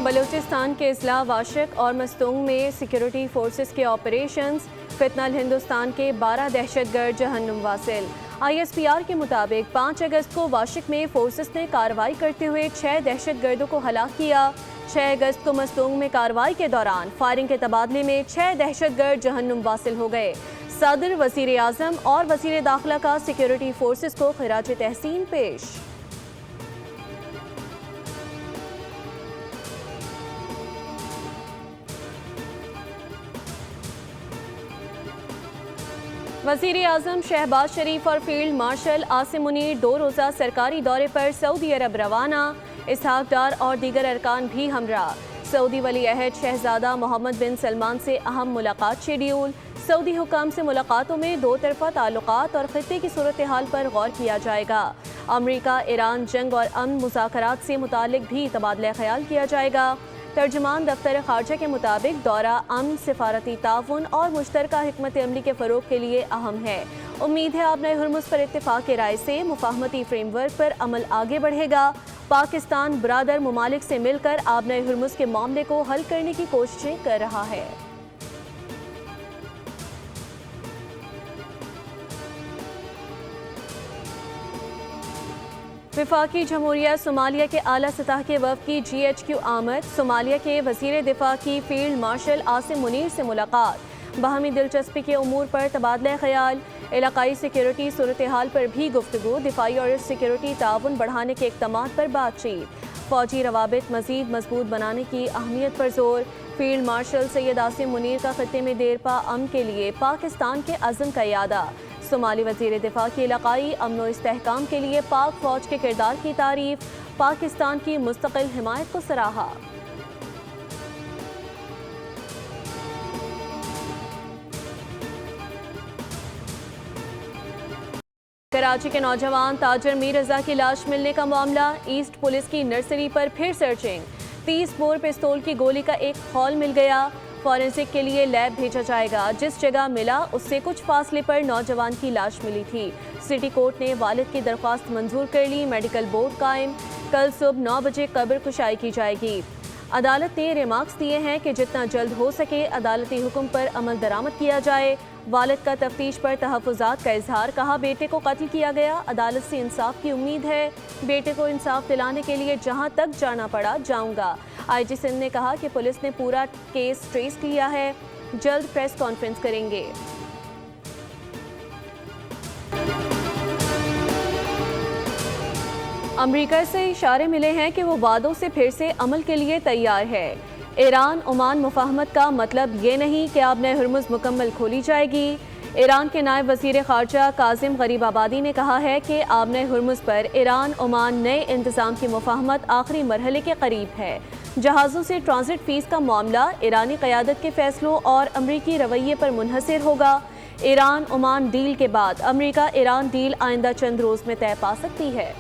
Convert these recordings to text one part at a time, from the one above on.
बलूचिस्तान के इस्लाह वाशिक और मस्तूंग में सिक्योरिटी फोर्सेस के ऑपरेशंस, फितनल हिंदुस्तान के 12 दहशतगर्द जहन्नुम वासिल। ISPR के मुताबिक 5 अगस्त को वाशिक में फोर्सेस ने कार्रवाई करते हुए 6 दहशतगर्दों को हलाक किया। 6 अगस्त को मस्तूंग में कार्रवाई के दौरान फायरिंग के तबादले में 6 दहशतगर्द जहन्नुम वासिल हो गए। सदर, वज़ीर आज़म और वज़ीर दाखिला का सिक्योरिटी फोर्सेस को खिराज तहसीन पेश। वज़ीर आज़म शहबाज शरीफ और फील्ड मार्शल आसिम मुनीर 2 रोज़ा सरकारी दौरे पर सऊदी अरब रवाना। इसहाक डार और दीगर अरकान भी हमरा। सऊदी वली अहद शहजादा मोहम्मद बिन सलमान से अहम मुलाकात शेड्यूल। सऊदी हुकाम से मुलाकातों में 2 तरफ़ा ताल्लुकात और खित्ते की सूरत हाल पर गौर किया जाएगा। अमरीका ईरान जंग और अमन मुज़ाकरात से मुतालिक भी तबादला ख्याल किया जाएगा। तर्जुमान दफ्तर खारजा के मुताबिक दौरा अमन, सिफारती ताउन और मुश्तरका हिकमत अमली के फ़रोग के लिए अहम है। उम्मीद है आबनाए हुर्मुज़ पर इत्तेफाक के राय से मुफाहमती फ्रेमवर्क पर अमल आगे बढ़ेगा। पाकिस्तान ब्रादर मुमालिक से मिलकर आबनाए हुर्मुज़ के मामले को हल करने की कोशिशें कर रहा है। वफाकी जमहूरिया सोमालिया के आला सतह के वफ़द की GHQ आमद। सोमालिया के वज़ीर दिफा की फील्ड मार्शल आसिम मुनीर से मुलाकात। बाहमी दिलचस्पी के उमूर पर तबादला ख्याल। इलाकाई सिक्योरिटी सूरत हाल पर भी गुफ्तगू। दिफाई और सिक्योरिटी ताउन बढ़ाने के इक़दामात पर बातचीत। फ़ौजी रवाबित मज़ीद मजबूत बनाने की अहमियत पर जोर। फील्ड मार्शल सैयद आसिम मुनीर का खत्ते में देरपा अमन के लिए पाकिस्तान के अज़म का यादा। सोमाली वज़ीर दिफा की इलाकाई अमन व इस्तेहकाम के लिए पाक फ़ौज के किरदार की तारीफ। पाकिस्तान की मुस्तकिल हिमायत को सराहा। कराची के नौजवान ताजर मीर रजा की लाश मिलने का मामला। ईस्ट पुलिस की नर्सरी पर फिर सर्चिंग। 30 बोर पिस्तौल की गोली का एक हॉल मिल गया। फॉरेंसिक के लिए लैब भेजा जाएगा। जिस जगह मिला उससे कुछ फासले पर नौजवान की लाश मिली थी। सिटी कोर्ट ने वालिद की दरख्वास्त मंजूर कर ली। मेडिकल बोर्ड कायम। कल सुबह 9 बजे कब्र कुशाई की जाएगी। अदालत ने रिमार्क्स दिए हैं कि जितना जल्द हो सके अदालती हुक्म पर अमल दरामद किया जाए। वालिद का तफ्तीश पर तहफ़्फ़ुज़ात का इजहार। कहा, बेटे को कत्ल किया गया, अदालत से इंसाफ की उम्मीद है। बेटे को इंसाफ दिलाने के लिए जहां तक जाना पड़ा जाऊंगा। IG सिंध ने कहा कि पुलिस ने पूरा केस ट्रेस किया है। जल्द प्रेस कॉन्फ्रेंस करेंगे। अमरीका से इशारे मिले हैं कि वो वादों से फिर से अमल के लिए तैयार है। ईरान ओमान मुफाहमत का मतलब ये नहीं कि आबनाए हुर्मुज़ मुकम्मल खोली जाएगी। ईरान के नायब वज़ीर ख़ारजा कासिम गरीबाबादी ने कहा है कि आबनाए हुर्मुज़ पर ईरान ओमान नए इंतज़ाम की मुफाहमत आखिरी मरहले के करीब है। जहाज़ों से ट्रांजिट फ़ीस का मामला ईरानी क़यादत के फ़ैसलों और अमरीकी रवैये पर मुनहसर होगा। ईरान ओमान डील के बाद अमरीका ईरान डील आइंदा चंद रोज़ में तय पा सकती है।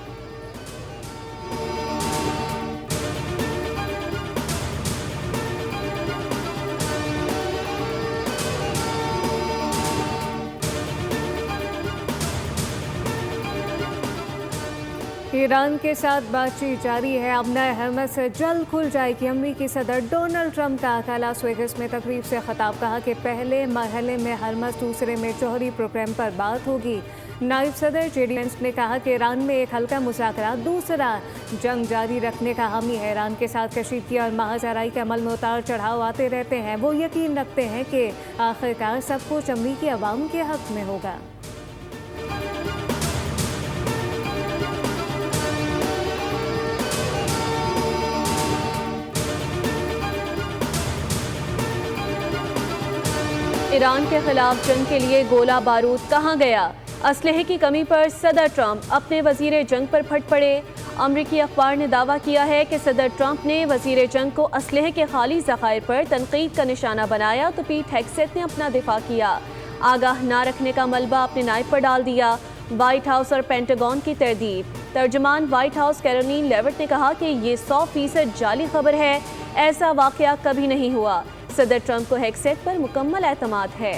ईरान के साथ बातचीत जारी है। आबनाए हुर्मुज़ से जल्द खुल जाएगी। अमरीकी सदर डोनाल्ड ट्रंप का लास वेगस में तकरीब से खिताब। कहा कि पहले मरहले में हुर्मुज़, दूसरे में जौहरी प्रोग्राम पर बात होगी। नायब सदर JD वेंस ने कहा कि ईरान में एक हल्का मुज़ाकरा, दूसरा जंग जारी रखने का हामी है। ईरान के साथ कशीदगी और महाजराई के अमल में उतार चढ़ाव आते रहते हैं। वो यकीन रखते हैं कि आखिरकार सब कुछ अमरीकी अवाम के हक में होगा। ईरान के खिलाफ जंग के लिए गोला बारूद कहाँ गया? असलहे की कमी पर सदर ट्रंप अपने वजीर जंग पर फट पड़े। अमरीकी अखबार ने दावा किया है कि सदर ट्रंप ने वजीर जंग को असलहे के खाली ज़खायर पर तनकीद का निशाना बनाया तो पीट हेग्सेथ ने अपना दिफा किया। आगाह ना रखने का मलबा अपने नायब पर डाल दिया। व्हाइट हाउस और पेंटागन की तरदीद। तर्जुमान व्हाइट हाउस कैरोलिन लेविट ने कहा कि ये 100% जाली खबर है। ऐसा वाकया कभी नहीं हुआ। सदर ट्रंप को हेग्सेथ पर मुकम्मल एतमाद है।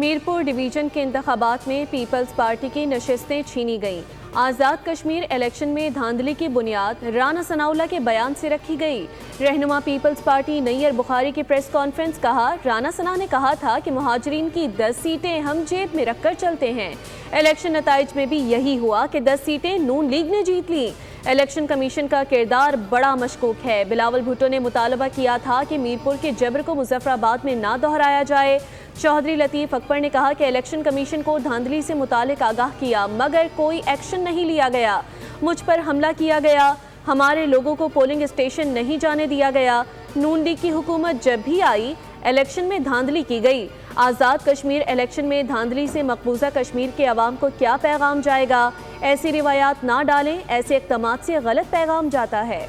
मीरपुर डिवीजन के इंतखाबात में पीपल्स पार्टी की नशिस्तें छीनी गईं। आज़ाद कश्मीर इलेक्शन में धांधली की बुनियाद राना सनाउल्लाह के बयान से रखी गई। रहनुमा पीपल्स पार्टी नैयर बुखारी की प्रेस कॉन्फ्रेंस कहा, राना सना ने कहा था कि मुहाजिरीन की 10 सीटें हम जेब में रखकर चलते हैं। इलेक्शन नताइज में भी यही हुआ कि 10 सीटें नून लीग ने जीत ली। इलेक्शन कमीशन का किरदार बड़ा मशकूक है। बिलावल भुट्टो ने मुतालबा किया था कि मीरपुर के जबर को मुजफ्फराबाद में ना दोहराया जाए। चौधरी लतीफ़ अकबर ने कहा कि इलेक्शन कमीशन को धांधली से मुतालिक आगाह किया मगर कोई एक्शन नहीं लिया गया। मुझ पर हमला किया गया, हमारे लोगों को पोलिंग स्टेशन नहीं जाने दिया गया। नून लीग की हुकूमत जब भी आई इलेक्शन में धांधली की गई। आज़ाद कश्मीर इलेक्शन में धांधली से मकबूजा कश्मीर के अवाम को क्या पैगाम जाएगा? ऐसी रिवायात ना डालें, ऐसे इक़दामात से गलत पैगाम जाता है।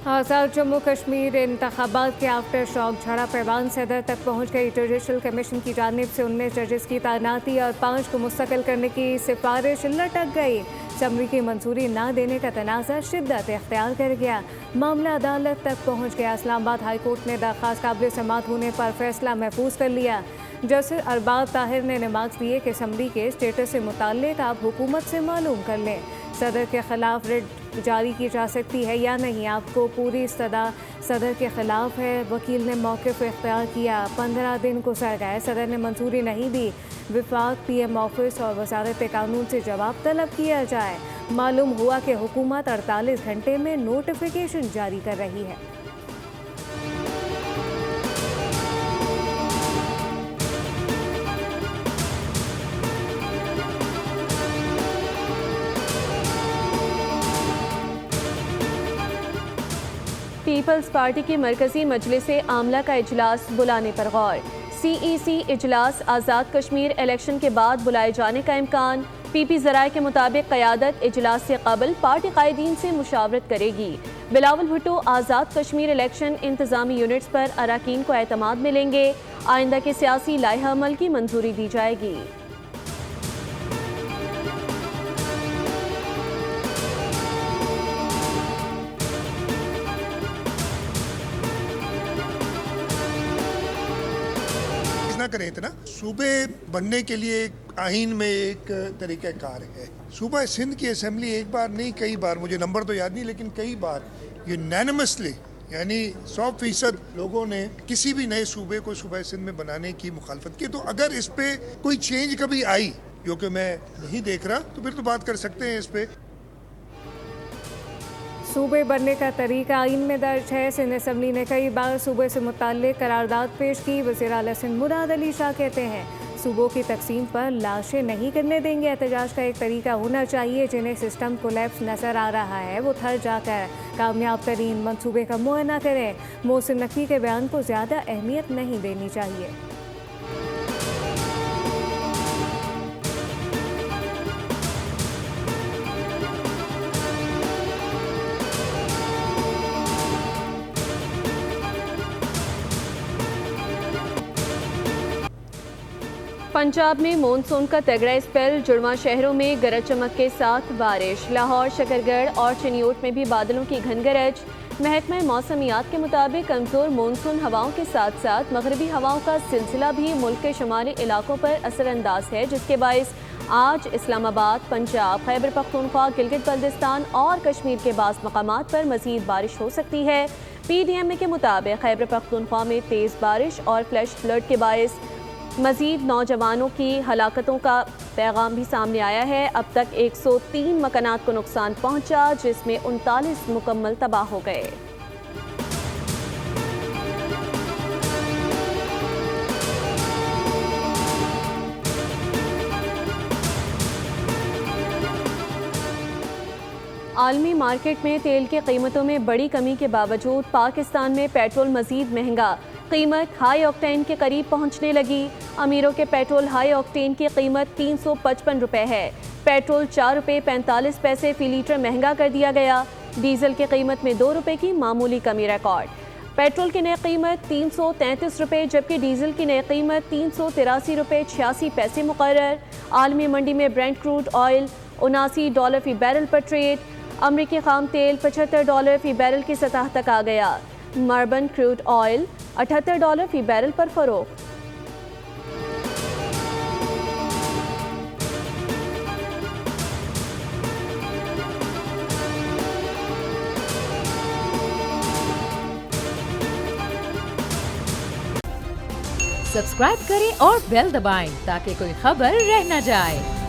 आज़ाद जम्मू कश्मीर इंतखाबात के आफ्टर शॉक झड़प ऐवान सदर तक पहुँच गई। जुडिशल कमीशन की जानिब से 19 जजेस की तैनाती और 5 को मुस्तकिल करने की सिफारिश लटक गई। असम्बली की मंजूरी ना देने का तनाज़ा शिद्दत इख्तियार कर गया। मामला अदालत तक पहुँच गया। इस्लामाबाद हाई कोर्ट ने दरख्वास्त काबिल समाअत होने पर फैसला महफूज कर लिया। जस्टिस अरबाब ताहिर ने नमाज दिए कि असम्बली के स्टेटस से मुताल्लिक आप हुकूमत से मालूम कर लें। सदर के खिलाफ रिट जारी की जा सकती है या नहीं, आपको पूरी सदा सदर के खिलाफ है। वकील ने मौक़िफ़ इख्तियार किया। 15 दिन गुज़र गए, सदर ने मंजूरी नहीं दी। विफाक PM ऑफिस और वजारत कानून से जवाब तलब किया जाए। मालूम हुआ कि हुकूमत 48 घंटे में नोटिफिकेशन जारी कर रही है। पीपल्स पार्टी की मरकजी मजलिस आमला का इजलास बुलाने पर गौर। CEC इजलास आज़ाद कश्मीर इलेक्शन के बाद बुलाए जाने का इम्कान। PP ज़राए के मुताबिक क़यादत इजलास से कबल पार्टी कायदीन से मुशावरत करेगी। बिलावल भुट्टो आज़ाद कश्मीर इलेक्शन इंतज़ामी यूनिट्स पर अरकान को एतमाद मिलेंगे। आइंदा के सियासी लाइहा अमल की मंजूरी दी जाएगी। करें इतना सूबे बनने के लिए आइन में एक तरीक़ाकार है। सूबा सिंध की असेंबली एक बार नहीं कई बार, मुझे नंबर तो याद नहीं, लेकिन कई बार यूनानिमसली यानी 100% लोगों ने किसी भी नए सूबे को सूबा सिंध में बनाने की मुखालफत की। तो अगर इस पे कोई चेंज कभी आई, जो कि मैं नहीं देख रहा, तो फिर तो बात कर सकते हैं इस पे। सूबे बनने का तरीका आइन में दर्ज है। सिंध असम्बली ने कई बार सूबे से मुताल्लिक करारदाद पेश की। वज़ीर आला सिंध मुराद अली शाह कहते हैं सूबों की तकसीम पर लाशें नहीं करने देंगे। एहतजाज का एक तरीका होना चाहिए। जिन्हें सिस्टम कोलैप्स नज़र आ रहा है वो थर जाकर कामयाब तरीन मनसूबे का मुआयना करें। मोहसिन नकवी के बयान को ज़्यादा अहमियत नहीं देनी चाहिए। पंजाब में मानसून का तगड़ा स्पेल। जुड़वा शहरों में गरज चमक के साथ बारिश। लाहौर, शकरगढ़ और चिन्योट में भी बादलों की घन गरज। महकमा मौसमियात के मुताबिक कमज़ोर मानसून हवाओं के साथ साथ मगरबी हवाओं का सिलसिला भी मुल्क के शुमाली इलाकों पर असरअंदाज है, जिसके बायस आज इस्लामाबाद, पंजाब, खैबर पख्तूनख्वा, गिलगित बल्तिस्तान और कश्मीर के बाज़ मकामात पर मज़ीद बारिश हो सकती है। PDMA के मुताबिक खैबर पख्तूनख्वा में तेज़ बारिश और फ्लैश फ्लड के बायस मज़ीद नौजवानों की हलाकतों का पैगाम भी सामने आया है। अब तक 103 मकानात को नुकसान पहुंचा, जिसमें 39 मुकम्मल तबाह हो गए। आलमी मार्केट में तेल की कीमतों में बड़ी कमी के बावजूद पाकिस्तान में पेट्रोल मज़ीद महंगा। कीमत हाई ऑक्टेन के करीब पहुंचने लगी। अमीरों के पेट्रोल हाई ऑक्टेन की कीमत 355 रुपये है। पेट्रोल 4 रुपये 45 पैसे फ़ी लीटर महंगा कर दिया गया। डीजल की कीमत में 2 रुपये की मामूली कमी रिकॉर्ड। पेट्रोल की नई कीमत 333 रुपये जबकि डीजल की नई कीमत 383 रुपये 86 पैसे मुकर्रर। आलमी मंडी में ब्रेंट क्रूड ऑयल $79 फी बैरल पर ट्रेड। अमरीकी खाम तेल $75 फी बैरल की सतह तक आ गया। मर्बन क्रूड ऑयल $78 फी बैरल पर फरोख्त। सब्सक्राइब करें और बेल दबाएं ताकि कोई खबर रह न जाए।